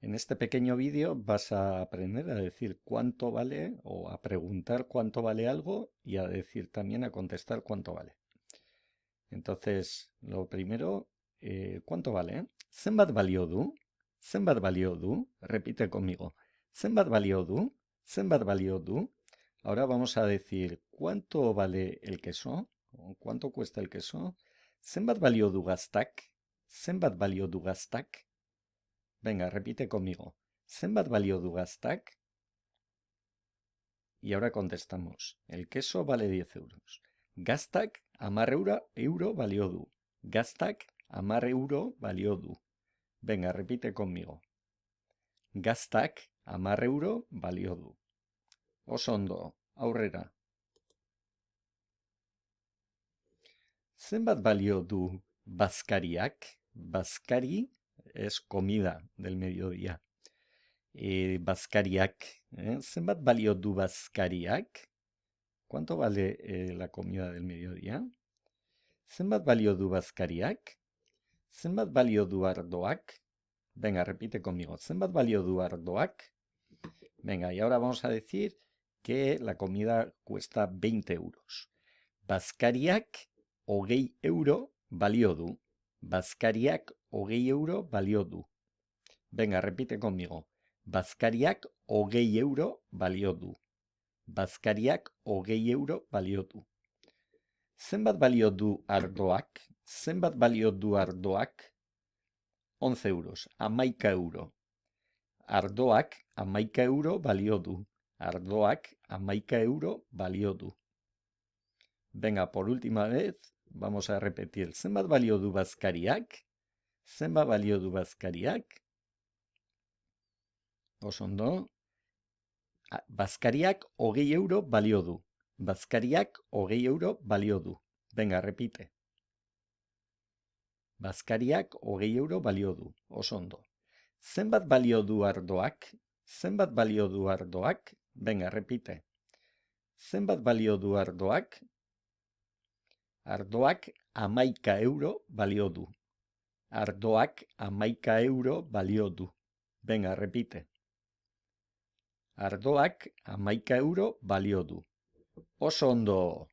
En este pequeño vídeo vas a aprender a decir cuánto vale o a preguntar cuánto vale algo y a decir también a contestar cuánto vale. Entonces, lo primero, ¿cuánto vale? Zenbat balio du? Zenbat balio du? Repite conmigo. Zenbat balio du? Zenbat balio du? Ahora vamos a decir cuánto vale el queso o cuánto cuesta el queso. Zenbat balio du gaztak? Zenbat balio du gaztak? Venga, repite conmigo. Zenbat balio du gaztak? Y ahora contestamos. El queso vale 10 euros. Gaztak 10 euro balio du. Gaztak 10 euro balio du. Venga, repite conmigo. Gaztak 10 euro balio du. Oso ondo, aurrera. Zenbat balio du bazkariak? Bazkari es comida del mediodía. Bazkariak. Zenbat balio du bazkariak? ¿Cuánto vale la comida del mediodía? Zenbat balio du bazkariak? Zenbat balio du ardoak? Venga, repite conmigo. Zenbat balio du ardoak? Venga, y ahora vamos a decir que la comida cuesta 20 euros. Bazkariak hogei euro balio du. Bazkariak hogei euro balio du. Venga, repite conmigo. Bazkariak hogei euro balio du. Bazkariak hogei euro balio du. Zenbat balio du ardoak? Zenbat balio du ardoak? 11 euros, 11 euro. Ardoak 11 euro balio du. Ardoak 11 euro balio du. Venga, por última vez, vamos a repetir. Zenbat balio du bazkariak? Zenbat balio du bazkariak? Oso ondo. Bazkariak hogei euro balio du. Bazkariak hogei euro balio du. Venga, repite. Bazkariak hogei euro balio du. Oso ondo. Zenbat balio du ardoak? Zenbat balio du ardoak? Venga, repite. Zenbat balio du ardoak? Ardoak 11 euro balio du. Ardoak 11 euro balio du. Venga, repite. Ardoak 11 euro balio du. Oso ondo!